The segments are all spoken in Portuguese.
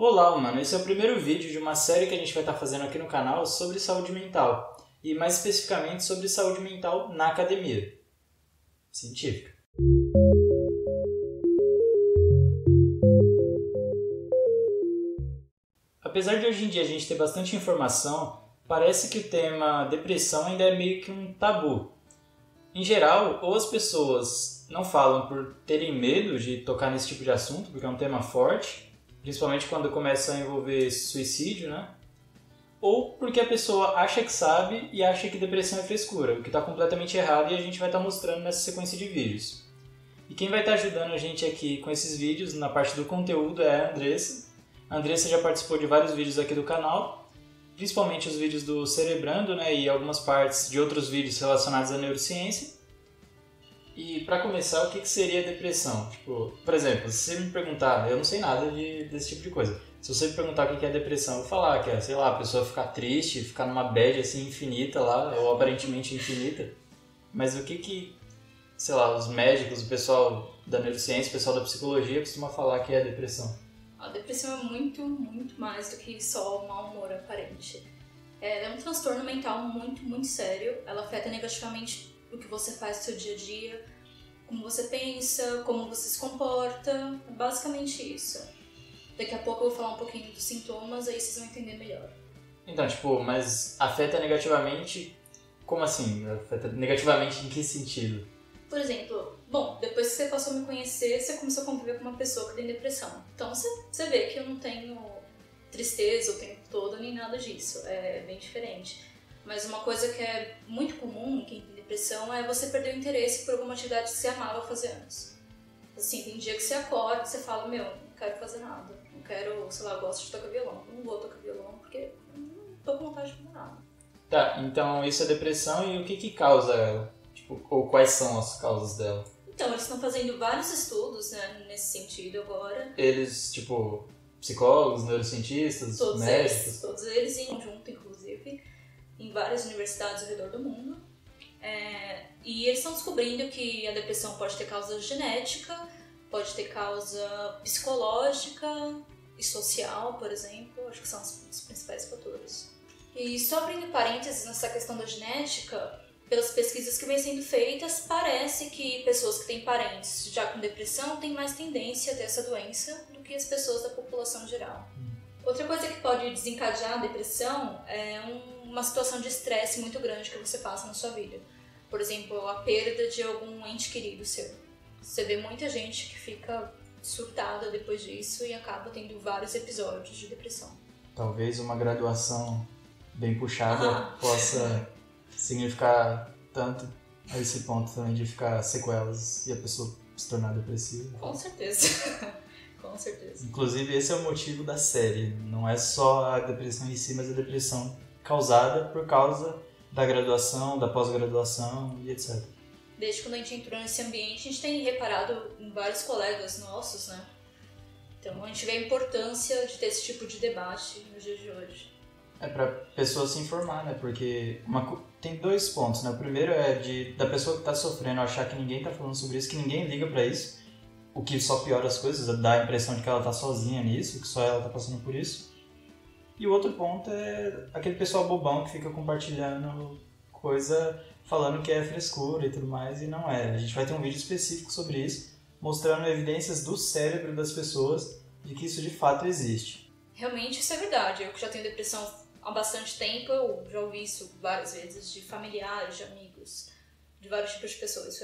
Olá, mano. Esse é o primeiro vídeo de uma série que a gente vai estar fazendo aqui no canal sobre saúde mental. E mais especificamente sobre saúde mental na academia científica. Apesar de hoje em dia a gente ter bastante informação, parece que o tema depressão ainda é meio que um tabu. Em geral, ou as pessoas não falam por terem medo de tocar nesse tipo de assunto, porque é um tema forte, principalmente quando começa a envolver suicídio, né? Ou porque a pessoa acha que sabe e acha que depressão é frescura, o que está completamente errado e a gente vai estar mostrando nessa sequência de vídeos. E quem vai estar ajudando a gente aqui com esses vídeos, na parte do conteúdo, é a Andressa. A Andressa já participou de vários vídeos aqui do canal, principalmente os vídeos do Cerebrando, né, e algumas partes de outros vídeos relacionados à neurociência. E para começar, o que seria depressão? Tipo, por exemplo, se você me perguntar, eu não sei nada desse tipo de coisa. Se você me perguntar o que é depressão, eu vou falar que é, sei lá, a pessoa ficar triste, ficar numa bad assim infinita lá, ou aparentemente infinita. Mas o que, sei lá, os médicos, o pessoal da neurociência, o pessoal da psicologia costuma falar que é depressão? A depressão é muito mais do que só um mau humor aparente. Ela é um transtorno mental muito sério. Ela afeta negativamente o que você faz no seu dia a dia, como você pensa, como você se comporta. É basicamente isso. Daqui a pouco eu vou falar um pouquinho dos sintomas, aí vocês vão entender melhor. Então, tipo, mas afeta negativamente? Como assim? Afeta negativamente em que sentido? Por exemplo, depois que você passou a me conhecer, você começou a conviver com uma pessoa que tem depressão. Então você vê que eu não tenho tristeza o tempo todo, nem nada disso. É bem diferente. Mas uma coisa que é muito comum em quem tem depressão é você perder o interesse por alguma atividade que você amava fazer antes. Assim, tem dia que você acorda e você fala, não quero fazer nada. Não quero, sei lá, eu gosto de tocar violão. Não vou tocar violão porque não tô com vontade de fazer nada. Tá, então isso é depressão e o que causa ela? Tipo, ou quais são as causas dela? Então, eles estão fazendo vários estudos, né, nesse sentido agora. Eles, tipo, psicólogos, neurocientistas, médicos? Todos eles em conjunto, inclusive, em várias universidades ao redor do mundo. E eles estão descobrindo que a depressão pode ter causa genética, pode ter causa psicológica e social, por exemplo. Acho que são os principais fatores. E só abrindo parênteses nessa questão da genética, pelas pesquisas que vêm sendo feitas, parece que pessoas que têm parentes já com depressão têm mais tendência a ter essa doença do que as pessoas da população geral. Outra coisa que pode desencadear a depressão é uma situação de estresse muito grande que você passa na sua vida. Por exemplo, a perda de algum ente querido seu. Você vê muita gente que fica surtada depois disso e acaba tendo vários episódios de depressão. Talvez uma graduação bem puxada possa significar tanto a esse ponto também de ficar sequelas e a pessoa se tornar depressiva. Com certeza. Com certeza. Inclusive, esse é o motivo da série. Não é só a depressão em si, mas a depressão causada por causa da graduação, da pós-graduação e etc. Desde quando a gente entrou nesse ambiente, a gente tem reparado em vários colegas nossos, né? Então a gente vê a importância de ter esse tipo de debate nos dias de hoje. É pra pessoa se informar, né? Porque tem dois pontos, né? O primeiro é da pessoa que tá sofrendo achar que ninguém tá falando sobre isso, que ninguém liga pra isso, o que só piora as coisas, dá a impressão de que ela tá sozinha nisso, que só ela tá passando por isso. E o outro ponto é aquele pessoal bobão que fica compartilhando coisa, falando que é frescura e tudo mais, e não é. A gente vai ter um vídeo específico sobre isso, mostrando evidências do cérebro das pessoas de que isso de fato existe. Realmente isso é verdade. Eu que já tenho depressão há bastante tempo, eu já ouvi isso várias vezes de familiares, de amigos, de vários tipos de pessoas. Isso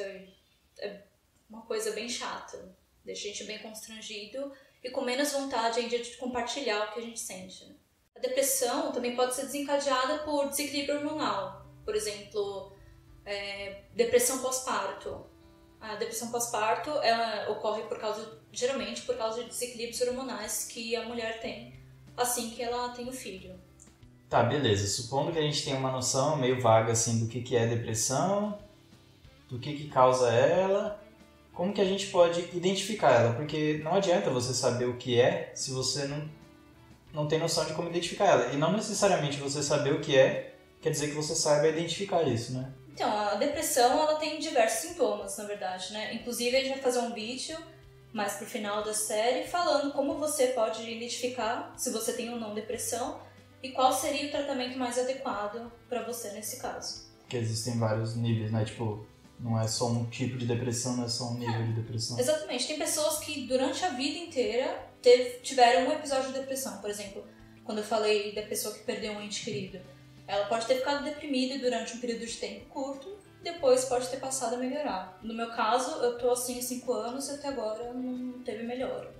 é uma coisa bem chata, deixa a gente bem constrangido e com menos vontade ainda de compartilhar o que a gente sente, né? A depressão também pode ser desencadeada por desequilíbrio hormonal. Por exemplo, depressão pós-parto. A depressão pós-parto ocorre geralmente por causa de desequilíbrios hormonais que a mulher tem assim que ela tem o filho. Tá, beleza. Supondo que a gente tenha uma noção meio vaga assim do que é depressão, do que causa ela, como que a gente pode identificar ela? Porque não adianta você saber o que é se você não tem noção de como identificar ela. E não necessariamente você saber o que é quer dizer que você saiba identificar isso, né? Então, a depressão ela tem diversos sintomas, na verdade, né? Inclusive, a gente vai fazer um vídeo mais pro final da série, falando como você pode identificar se você tem ou não depressão e qual seria o tratamento mais adequado para você nesse caso. Porque existem vários níveis, né? Tipo, não é só um tipo de depressão, não é só um nível de depressão. Exatamente. Tem pessoas que durante a vida inteira tiveram um episódio de depressão. Por exemplo, quando eu falei da pessoa que perdeu um ente querido, ela pode ter ficado deprimida durante um período de tempo curto, depois pode ter passado a melhorar. No meu caso, eu tô assim há 5 anos e até agora não teve melhora.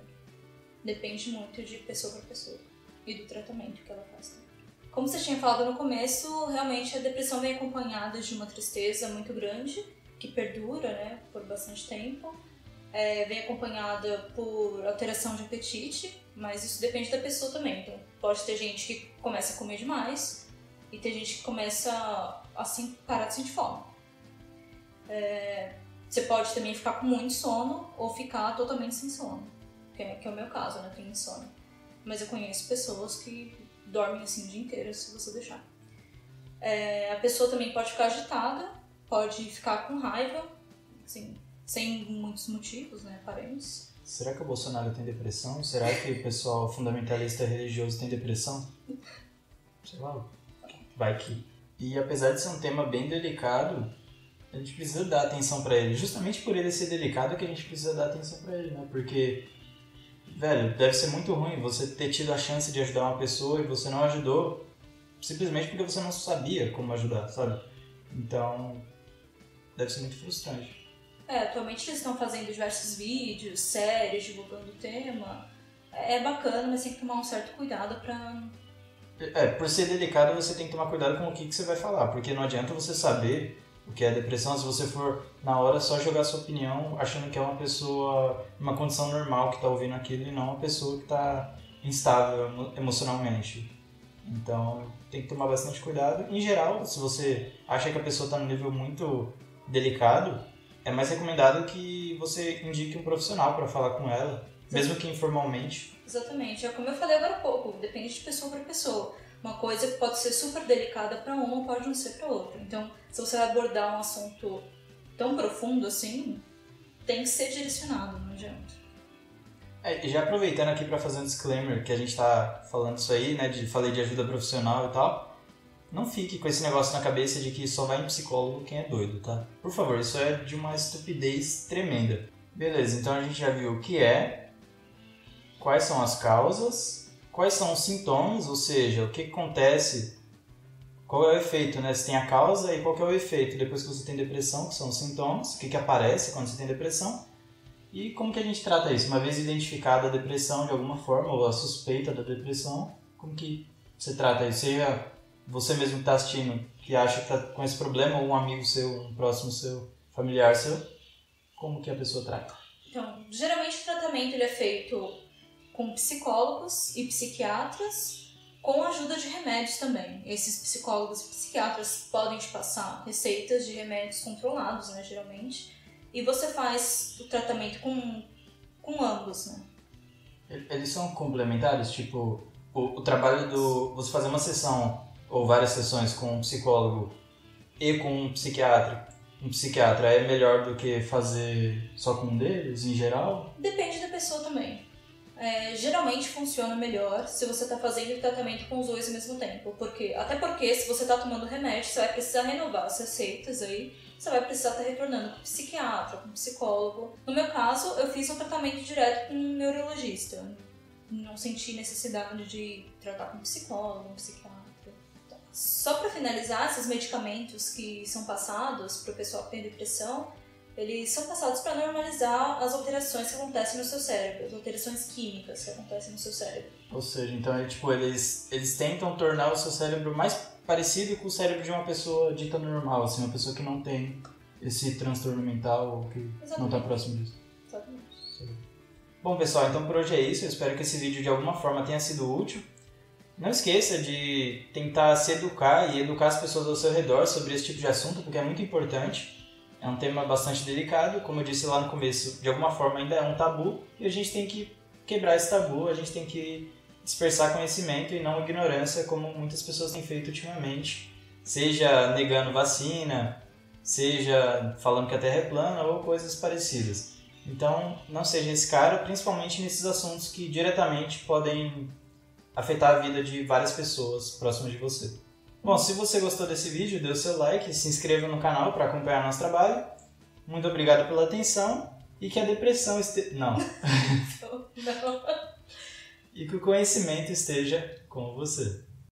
Depende muito de pessoa para pessoa e do tratamento que ela faz também. Como você tinha falado no começo, realmente a depressão vem acompanhada de uma tristeza muito grande, que perdura, né, por bastante tempo. Vem acompanhada por alteração de apetite, mas isso depende da pessoa também. Então, pode ter gente que começa a comer demais e tem gente que começa a parar de sentir fome. Você pode também ficar com muito sono ou ficar totalmente sem sono, que é o meu caso, né? Eu tenho insônia. Mas eu conheço pessoas que dormem assim o dia inteiro, se você deixar. A pessoa também pode ficar agitada, pode ficar com raiva, assim, sem muitos motivos, né, aparentes. Será que o Bolsonaro tem depressão? Será que o pessoal fundamentalista religioso tem depressão? Sei lá, vai que... E apesar de ser um tema bem delicado, a gente precisa dar atenção pra ele. Justamente por ele ser delicado que a gente precisa dar atenção pra ele, né? Porque, velho, deve ser muito ruim você ter tido a chance de ajudar uma pessoa e você não ajudou simplesmente porque você não sabia como ajudar, sabe? Então, deve ser muito frustrante. Atualmente eles estão fazendo diversos vídeos, séries, divulgando o tema. É bacana, mas tem que tomar um certo cuidado pra... Por ser delicado, você tem que tomar cuidado com o que você vai falar, porque não adianta você saber o que é depressão se você for, na hora, só jogar sua opinião achando que é uma pessoa numa condição normal que está ouvindo aquilo e não uma pessoa que está instável emocionalmente. Então, tem que tomar bastante cuidado. Em geral, se você acha que a pessoa está num nível muito delicado, é mais recomendado que você indique um profissional para falar com ela, mesmo que informalmente. Exatamente. É como eu falei agora há pouco, depende de pessoa para pessoa. Uma coisa que pode ser super delicada para uma pode não ser para outra. Então, se você vai abordar um assunto tão profundo assim, tem que ser direcionado, não adianta. E já aproveitando aqui para fazer um disclaimer, que a gente tá falando isso aí, né, falei de ajuda profissional e tal, não fique com esse negócio na cabeça de que só vai em psicólogo quem é doido, tá? Por favor, isso é de uma estupidez tremenda. Beleza, então a gente já viu o que é, quais são as causas, quais são os sintomas, ou seja, o que acontece, qual é o efeito, né? Se tem a causa e qual que é o efeito depois que você tem depressão, que são os sintomas, o que aparece quando você tem depressão. E como que a gente trata isso? Uma vez identificada a depressão de alguma forma, ou a suspeita da depressão, como que você trata isso? Seja você mesmo que está assistindo, que acha que está com esse problema, ou um amigo seu, um próximo seu, familiar seu, como que a pessoa trata? Então, geralmente o tratamento ele é feito com psicólogos e psiquiatras, com a ajuda de remédios também. Esses psicólogos e psiquiatras podem te passar receitas de remédios controlados, né, geralmente, e você faz o tratamento com ambos, né? Eles são complementares? Tipo, o trabalho você fazer uma sessão ou várias sessões com um psicólogo e com um psiquiatra é melhor do que fazer só com um deles, em geral? Depende da pessoa também. Geralmente funciona melhor se você está fazendo o tratamento com os dois ao mesmo tempo. Até porque se você está tomando remédio, você vai precisar renovar as receitas aí. Você vai precisar estar retornando com o psiquiatra, com o psicólogo. No meu caso, eu fiz um tratamento direto com um neurologista. Não senti necessidade de tratar com um psicólogo, um psiquiatra. Só para finalizar, esses medicamentos que são passados para o pessoal que tem depressão, eles são passados para normalizar as alterações que acontecem no seu cérebro, as alterações químicas que acontecem no seu cérebro. Ou seja, então eles tentam tornar o seu cérebro mais parecido com o cérebro de uma pessoa dita normal, assim, uma pessoa que não tem esse transtorno mental ou que Exatamente. não está próximo disso. Exatamente. Bom, pessoal, então por hoje é isso. Eu espero que esse vídeo de alguma forma tenha sido útil. Não esqueça de tentar se educar e educar as pessoas ao seu redor sobre esse tipo de assunto, porque é muito importante. É um tema bastante delicado, como eu disse lá no começo, de alguma forma ainda é um tabu, e a gente tem que quebrar esse tabu, a gente tem que dispersar conhecimento e não ignorância, como muitas pessoas têm feito ultimamente, seja negando vacina, seja falando que a Terra é plana ou coisas parecidas. Então, não seja esse cara, principalmente nesses assuntos que diretamente podem afetar a vida de várias pessoas próximas de você. Bom, se você gostou desse vídeo, dê o seu like, se inscreva no canal para acompanhar nosso trabalho. Muito obrigado pela atenção e que a depressão Não. Não. E que o conhecimento esteja com você.